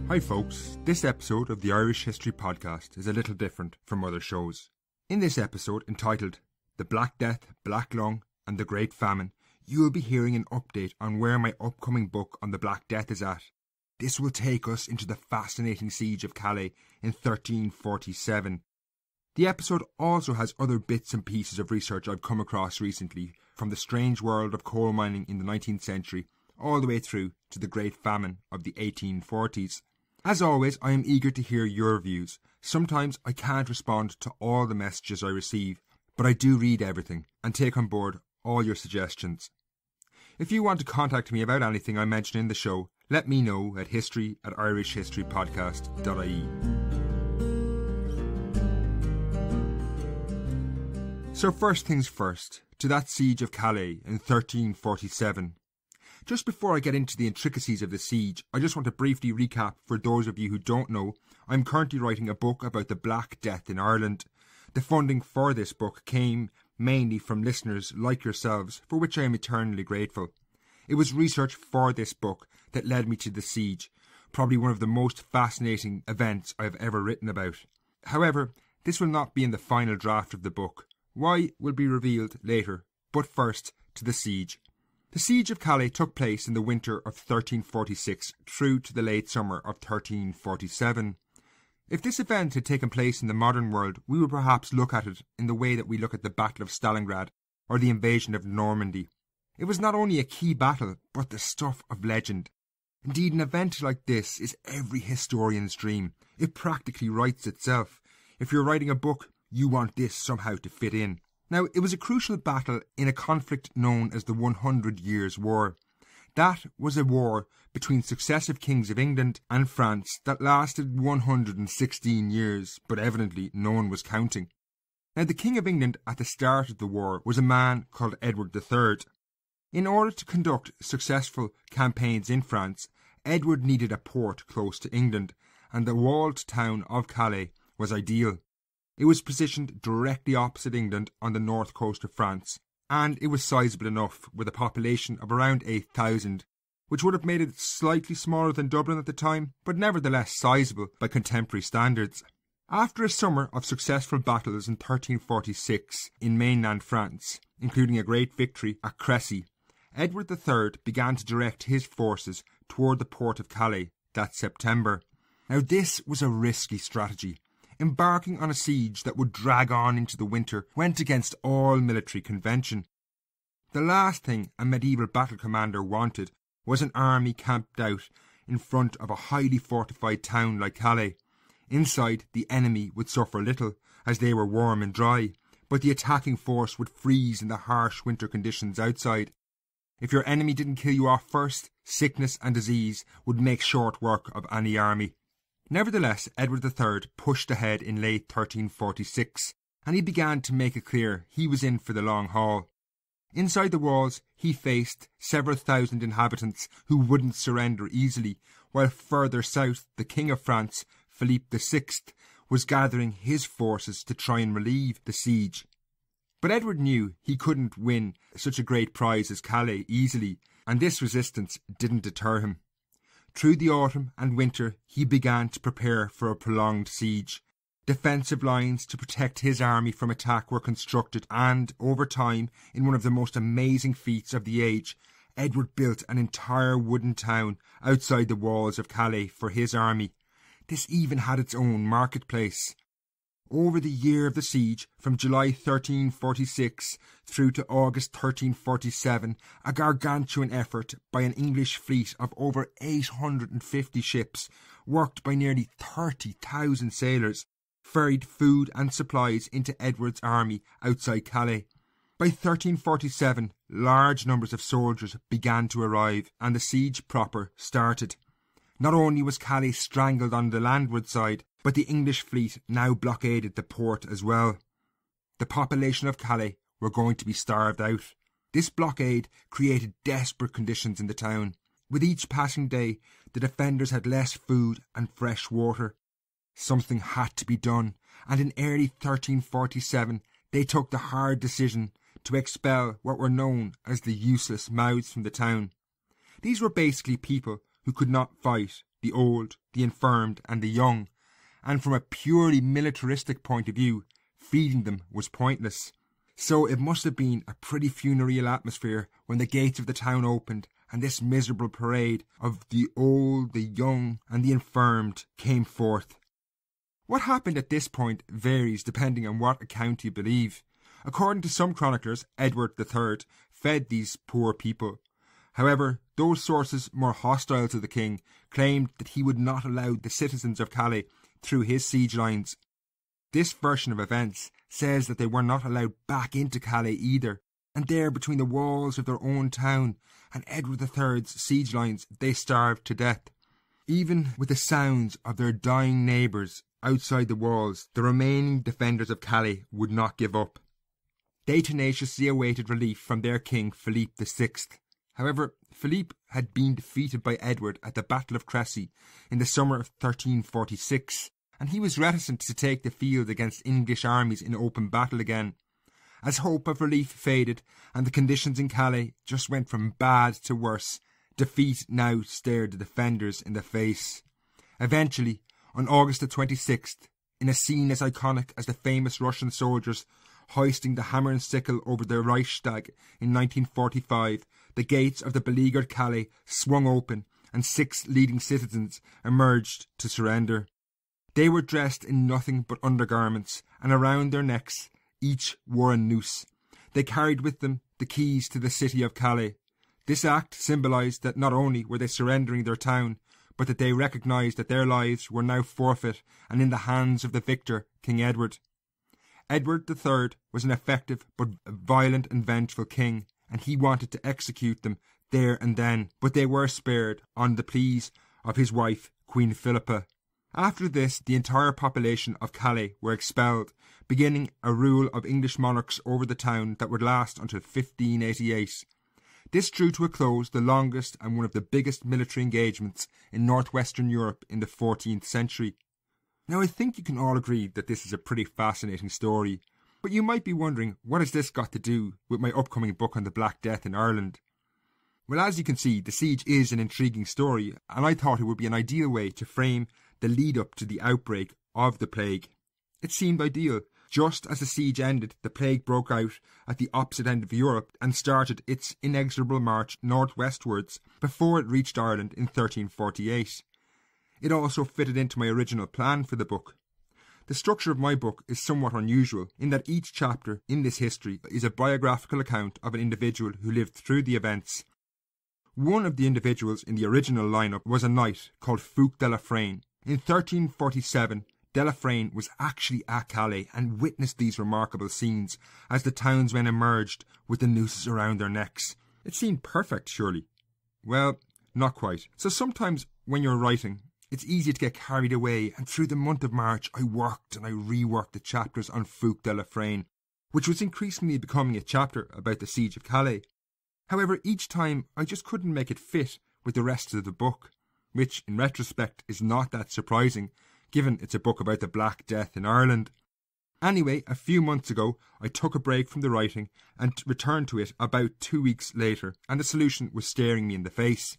Hi folks, this episode of the Irish History Podcast is a little different from other shows. In this episode, entitled The Black Death, Black Lung and the Great Famine, you will be hearing an update on where my upcoming book on the Black Death is at. This will take us into the fascinating Siege of Calais in 1347. The episode also has other bits and pieces of research I've come across recently, from the strange world of coal mining in the 19th century all the way through to the Great Famine of the 1840s. As always, I am eager to hear your views. Sometimes I can't respond to all the messages I receive, but I do read everything and take on board all your suggestions. If you want to contact me about anything I mention in the show, let me know at history@irishhistorypodcast.ie. So first things first, to that Siege of Calais in 1347. Just before I get into the intricacies of the siege, I just want to briefly recap for those of you who don't know. I'm currently writing a book about the Black Death in Ireland. The funding for this book came mainly from listeners like yourselves, for which I am eternally grateful. It was research for this book that led me to the siege, probably one of the most fascinating events I've ever written about. However, this will not be in the final draft of the book. Why will be revealed later, but first to the siege. The Siege of Calais took place in the winter of 1346 through to the late summer of 1347. If this event had taken place in the modern world, we would perhaps look at it in the way that we look at the Battle of Stalingrad or the invasion of Normandy. It was not only a key battle, but the stuff of legend. Indeed, an event like this is every historian's dream. It practically writes itself. If you're writing a book, you want this somehow to fit in. Now, it was a crucial battle in a conflict known as the 100 Years' War. That was a war between successive kings of England and France that lasted 116 years, but evidently no one was counting. Now, the King of England at the start of the war was a man called Edward III. In order to conduct successful campaigns in France, Edward needed a port close to England, and the walled town of Calais was ideal. It was positioned directly opposite England on the north coast of France, and it was sizable enough, with a population of around 8,000, which would have made it slightly smaller than Dublin at the time, but nevertheless sizable by contemporary standards. After a summer of successful battles in 1346 in mainland France, including a great victory at Crécy, Edward III began to direct his forces toward the port of Calais that September. Now, this was a risky strategy. Embarking on a siege that would drag on into the winter went against all military convention. The last thing a medieval battle commander wanted was an army camped out in front of a highly fortified town like Calais. Inside, the enemy would suffer little, as they were warm and dry, but the attacking force would freeze in the harsh winter conditions outside. If your enemy didn't kill you off first, sickness and disease would make short work of any army. Nevertheless, Edward III pushed ahead in late 1346, and he began to make it clear he was in for the long haul. Inside the walls, he faced several thousand inhabitants who wouldn't surrender easily, while further south, the King of France, Philippe VI, was gathering his forces to try and relieve the siege. But Edward knew he couldn't win such a great prize as Calais easily, and this resistance didn't deter him. Through the autumn and winter, he began to prepare for a prolonged siege. Defensive lines to protect his army from attack were constructed, and, over time, in one of the most amazing feats of the age, Edward built an entire wooden town outside the walls of Calais for his army. This even had its own marketplace. Over the year of the siege, from July 1346 through to August 1347, a gargantuan effort by an English fleet of over 850 ships, worked by nearly 30,000 sailors, ferried food and supplies into Edward's army outside Calais. By 1347, large numbers of soldiers began to arrive, and the siege proper started. Not only was Calais strangled on the landward side, but the English fleet now blockaded the port as well. The population of Calais were going to be starved out. This blockade created desperate conditions in the town. With each passing day, the defenders had less food and fresh water. Something had to be done, and in early 1347 they took the hard decision to expel what were known as the useless mouths from the town. These were basically people who could not fight, the old, the infirmed and the young, and from a purely militaristic point of view, feeding them was pointless. So it must have been a pretty funereal atmosphere when the gates of the town opened and this miserable parade of the old, the young and the infirmed came forth. What happened at this point varies depending on what account you believe. According to some chroniclers, Edward III fed these poor people. However, those sources more hostile to the king claimed that he would not allow the citizens of Calais through his siege lines. This version of events says that they were not allowed back into Calais either, and there between the walls of their own town and Edward III's siege lines they starved to death. Even with the sounds of their dying neighbours outside the walls, the remaining defenders of Calais would not give up. They tenaciously awaited relief from their king Philippe VI. However, Philippe had been defeated by Edward at the Battle of Crecy in the summer of 1346, and he was reticent to take the field against English armies in open battle again. As hope of relief faded and the conditions in Calais just went from bad to worse, defeat now stared the defenders in the face. Eventually, on August the 26th, in a scene as iconic as the famous Russian soldiers hoisting the hammer and sickle over the Reichstag in 1945, the gates of the beleaguered Calais swung open and 6 leading citizens emerged to surrender. They were dressed in nothing but undergarments, and around their necks each wore a noose. They carried with them the keys to the city of Calais. This act symbolised that not only were they surrendering their town, but that they recognised that their lives were now forfeit and in the hands of the victor, King Edward. Edward III was an effective but violent and vengeful king, and he wanted to execute them there and then, but they were spared on the pleas of his wife, Queen Philippa. After this, the entire population of Calais were expelled, beginning a rule of English monarchs over the town that would last until 1588. This drew to a close the longest and one of the biggest military engagements in northwestern Europe in the 14th century. Now, I think you can all agree that this is a pretty fascinating story, but you might be wondering, what has this got to do with my upcoming book on the Black Death in Ireland? Well, as you can see, the siege is an intriguing story, and I thought it would be an ideal way to frame the lead-up to the outbreak of the plague. It seemed ideal. Just as the siege ended, the plague broke out at the opposite end of Europe and started its inexorable march northwestwards before it reached Ireland in 1348. It also fitted into my original plan for the book. The structure of my book is somewhat unusual in that each chapter in this history is a biographical account of an individual who lived through the events. One of the individuals in the original lineup was a knight called Fulk de la Fraine. In 1347, de la Fraine was actually at Calais and witnessed these remarkable scenes as the townsmen emerged with the nooses around their necks. It seemed perfect, surely. Well, not quite. So sometimes when you're writing, it's easy to get carried away, and through the month of March I worked and I reworked the chapters on Fulk de la Fraine, which was increasingly becoming a chapter about the Siege of Calais. However, each time I just couldn't make it fit with the rest of the book, which in retrospect is not that surprising, given it's a book about the Black Death in Ireland. Anyway, a few months ago I took a break from the writing and returned to it about 2 weeks later, and the solution was staring me in the face.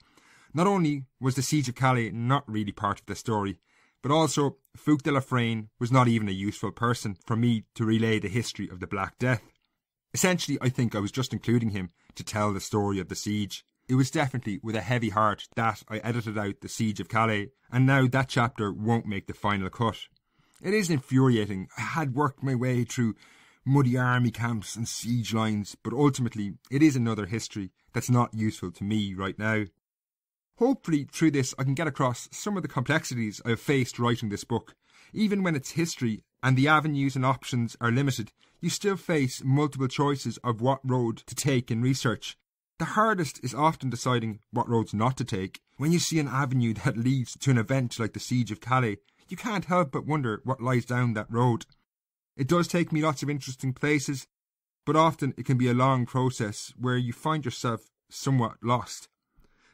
Not only was the Siege of Calais not really part of the story, but also Fulk de la Fraine was not even a useful person for me to relay the history of the Black Death. Essentially, I think I was just including him to tell the story of the siege. It was definitely with a heavy heart that I edited out the Siege of Calais, and now that chapter won't make the final cut. It is infuriating. I had worked my way through muddy army camps and siege lines, but ultimately it is another history that's not useful to me right now. Hopefully through this I can get across some of the complexities I've faced writing this book. Even when it's history and the avenues and options are limited, you still face multiple choices of what road to take in research. The hardest is often deciding what roads not to take. When you see an avenue that leads to an event like the Siege of Calais, you can't help but wonder what lies down that road. It does take me lots of interesting places, but often it can be a long process where you find yourself somewhat lost.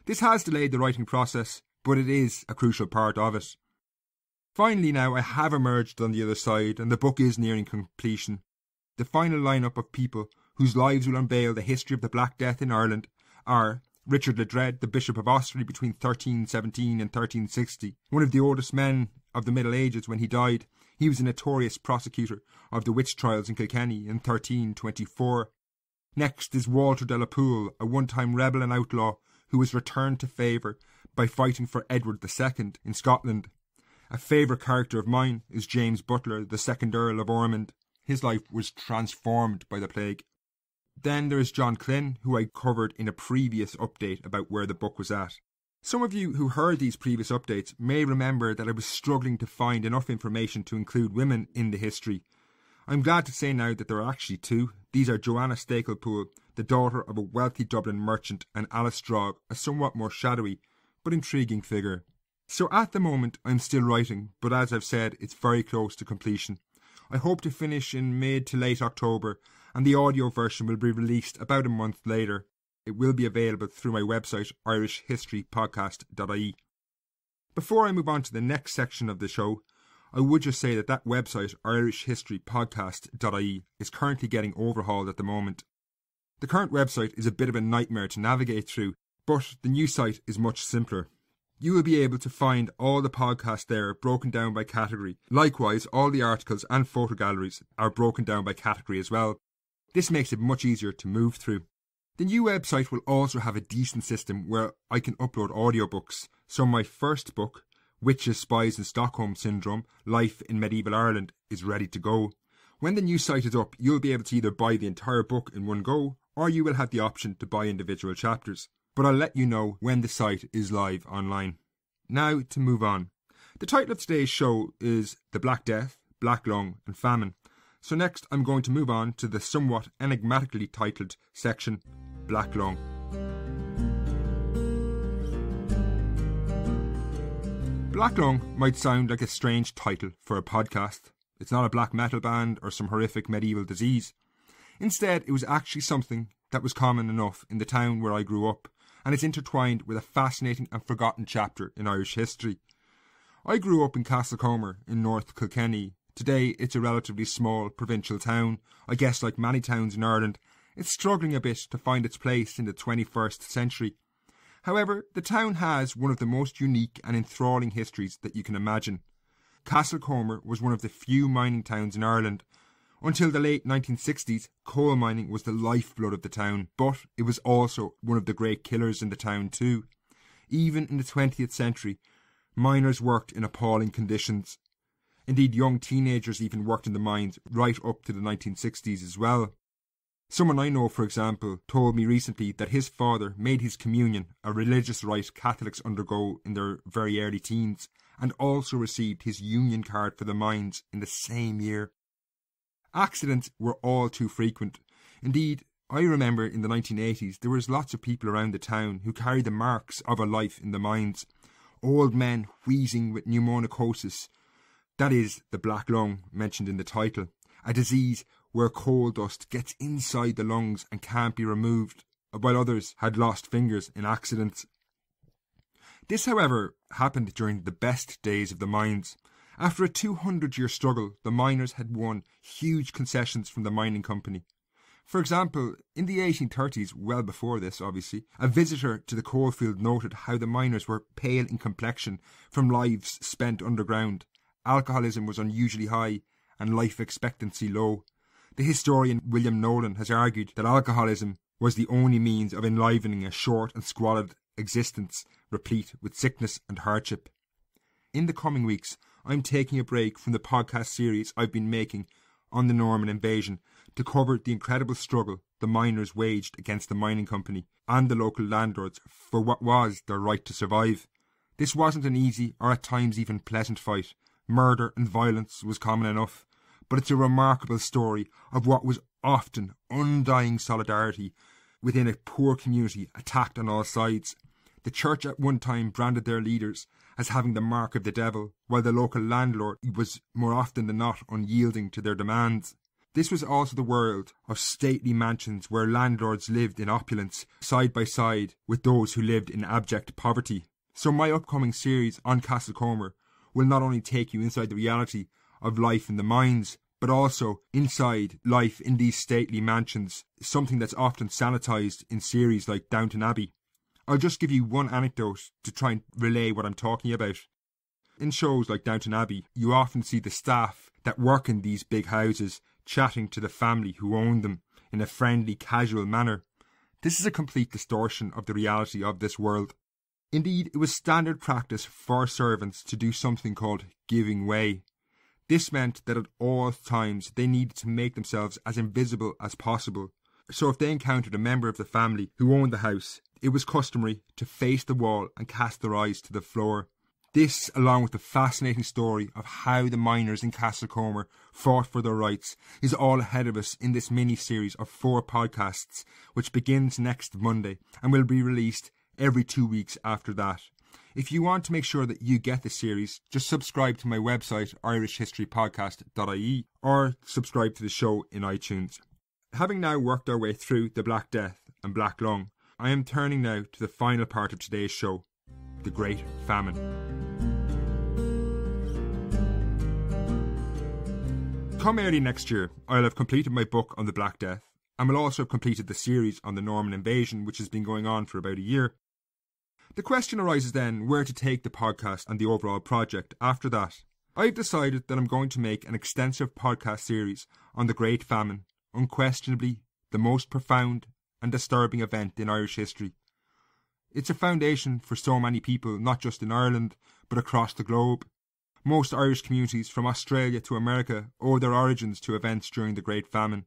This has delayed the writing process, but it is a crucial part of it. Finally now, I have emerged on the other side and the book is nearing completion. The final lineup of people whose lives will unveil the history of the Black Death in Ireland are Richard le Dread, the Bishop of Ossory between 1317 and 1360, one of the oldest men of the Middle Ages when he died. He was a notorious prosecutor of the witch trials in Kilkenny in 1324. Next is Walter de la Pole, a one-time rebel and outlaw who was returned to favour by fighting for Edward II in Scotland. A favourite character of mine is James Butler, the 2nd Earl of Ormond. His life was transformed by the plague. Then there is John Klyn, who I covered in a previous update about where the book was at. Some of you who heard these previous updates may remember that I was struggling to find enough information to include women in the history. I'm glad to say now that there are actually two. These are Joanna Staplepool, the daughter of a wealthy Dublin merchant, and Alice Strog, a somewhat more shadowy but intriguing figure. So at the moment I'm still writing, but as I've said, it's very close to completion. I hope to finish in mid to late October, and the audio version will be released about a month later. It will be available through my website, irishhistorypodcast.ie. Before I move on to the next section of the show, I would just say that website, irishhistorypodcast.ie, is currently getting overhauled at the moment. The current website is a bit of a nightmare to navigate through, but the new site is much simpler. You will be able to find all the podcasts there broken down by category. Likewise, all the articles and photo galleries are broken down by category as well. This makes it much easier to move through. The new website will also have a decent system where I can upload audiobooks. So my first book, Witches, Spies and Stockholm Syndrome, Life in Medieval Ireland, is ready to go. When the new site is up, you'll be able to either buy the entire book in one go, or you will have the option to buy individual chapters. But I'll let you know when the site is live online. Now to move on. The title of today's show is The Black Death, Black Lung and Famine. So next I'm going to move on to the somewhat enigmatically titled section, Black Lung. Black Lung might sound like a strange title for a podcast. It's not a black metal band or some horrific medieval disease. Instead, it was actually something that was common enough in the town where I grew up, and it's intertwined with a fascinating and forgotten chapter in Irish history. I grew up in Castlecomer in North Kilkenny. Today it's a relatively small provincial town. I guess like many towns in Ireland, it's struggling a bit to find its place in the 21st century. However, the town has one of the most unique and enthralling histories that you can imagine. Castlecomer was one of the few mining towns in Ireland. Until the late 1960s, coal mining was the lifeblood of the town, but it was also one of the great killers in the town too. Even in the 20th century, miners worked in appalling conditions. Indeed, young teenagers even worked in the mines right up to the 1960s as well. Someone I know, for example, told me recently that his father made his communion, a religious rite Catholics undergo in their very early teens, and also received his union card for the mines in the same year. Accidents were all too frequent. Indeed, I remember in the 1980s there was lots of people around the town who carried the marks of a life in the mines. Old men wheezing with pneumonocosis, that is the black lung mentioned in the title, a disease where coal dust gets inside the lungs and can't be removed, while others had lost fingers in accidents. This, however, happened during the best days of the mines. After a 200-year struggle, the miners had won huge concessions from the mining company. For example, in the 1830s, well before this obviously, a visitor to the coalfield noted how the miners were pale in complexion from lives spent underground. Alcoholism was unusually high and life expectancy low. The historian William Nolan has argued that alcoholism was the only means of enlivening a short and squalid existence replete with sickness and hardship. In the coming weeks, I'm taking a break from the podcast series I've been making on the Norman invasion to cover the incredible struggle the miners waged against the mining company and the local landlords for what was their right to survive. This wasn't an easy or at times even pleasant fight. Murder and violence was common enough, but it's a remarkable story of what was often undying solidarity within a poor community attacked on all sides. The church at one time branded their leaders as having the mark of the devil, while the local landlord was more often than not unyielding to their demands. This was also the world of stately mansions where landlords lived in opulence side by side with those who lived in abject poverty. So my upcoming series on Castlecomer will not only take you inside the reality of life in the mines, but also inside life in these stately mansions, something that's often sanitised in series like Downton Abbey. I'll just give you one anecdote to try and relay what I'm talking about. In shows like Downton Abbey, you often see the staff that work in these big houses chatting to the family who own them in a friendly, casual manner. This is a complete distortion of the reality of this world. Indeed, it was standard practice for servants to do something called giving way. This meant that at all times they needed to make themselves as invisible as possible. So if they encountered a member of the family who owned the house, it was customary to face the wall and cast their eyes to the floor. This, along with the fascinating story of how the miners in Castlecomer fought for their rights, is all ahead of us in this mini-series of 4 podcasts, which begins next Monday and will be released every 2 weeks after that. If you want to make sure that you get the series, just subscribe to my website, irishhistorypodcast.ie, or subscribe to the show in iTunes. Having now worked our way through the Black Death and Black Lung, I am turning now to the final part of today's show, the Great Famine. Come early next year, I'll have completed my book on the Black Death, and will also have completed the series on the Norman invasion, which has been going on for about a year. The question arises then where to take the podcast and the overall project after that. I've decided that I'm going to make an extensive podcast series on the Great Famine, unquestionably the most profound and disturbing event in Irish history. It's a foundation for so many people, not just in Ireland, but across the globe. Most Irish communities from Australia to America owe their origins to events during the Great Famine.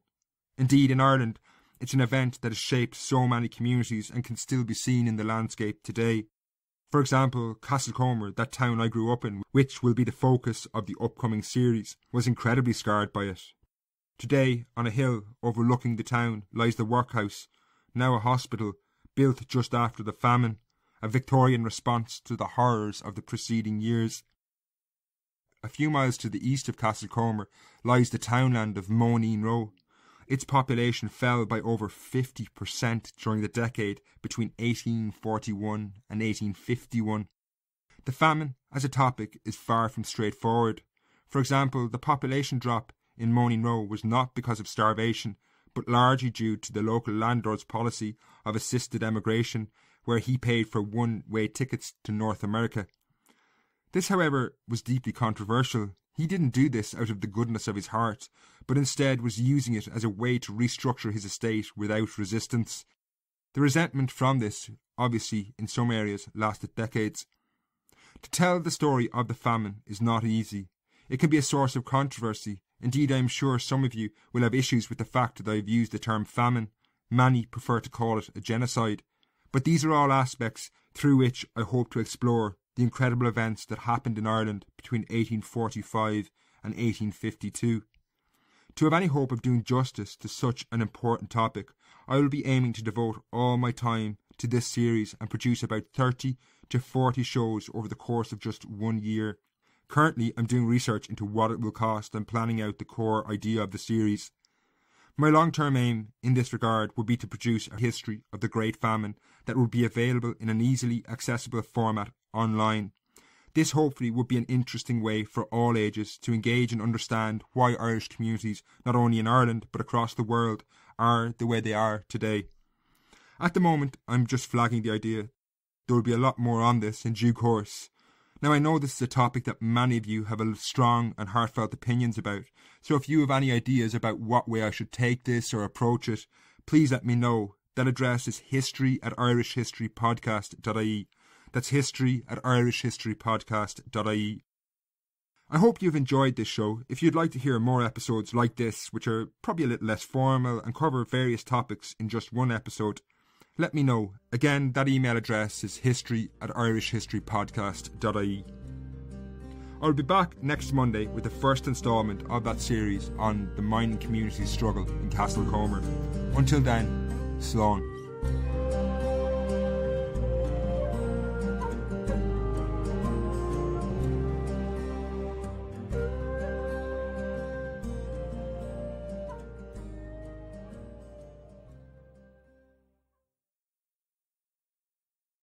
Indeed, in Ireland, it's an event that has shaped so many communities and can still be seen in the landscape today. For example, Castlecomer, that town I grew up in, which will be the focus of the upcoming series, was incredibly scarred by it. Today, on a hill overlooking the town, lies the workhouse, now a hospital, built just after the famine, a Victorian response to the horrors of the preceding years. A few miles to the east of Castlecomer lies the townland of Moneen Row. Its population fell by over 50% during the decade between 1841 and 1851. The famine, as a topic, is far from straightforward. For example, the population drop in Moneen Row was not because of starvation, but largely due to the local landlord's policy of assisted emigration, where he paid for one-way tickets to North America. This, however, was deeply controversial. He didn't do this out of the goodness of his heart, but instead was using it as a way to restructure his estate without resistance. The resentment from this, obviously, in some areas, lasted decades. To tell the story of the famine is not easy. It can be a source of controversy. Indeed, I am sure some of you will have issues with the fact that I have used the term famine. Many prefer to call it a genocide. But these are all aspects through which I hope to explore the incredible events that happened in Ireland between 1845 and 1852. To have any hope of doing justice to such an important topic, I will be aiming to devote all my time to this series and produce about 30 to 40 shows over the course of just 1 year. Currently, I'm doing research into what it will cost and planning out the core idea of the series. My long-term aim in this regard would be to produce a history of the Great Famine that would be available in an easily accessible format online. This hopefully would be an interesting way for all ages to engage and understand why Irish communities, not only in Ireland but across the world, are the way they are today. At the moment, I'm just flagging the idea. There will be a lot more on this in due course. Now, I know this is a topic that many of you have strong and heartfelt opinions about, so if you have any ideas about what way I should take this or approach it, please let me know. That address is history@irishhistorypodcast.ie. That's history@irishhistorypodcast.ie. I hope you've enjoyed this show. If you'd like to hear more episodes like this, which are probably a little less formal and cover various topics in just one episode, let me know. Again, that email address is history@irishhistorypodcast.ie. I'll be back next Monday with the first instalment of that series on the mining community's struggle in Castlecomer. Until then, slán.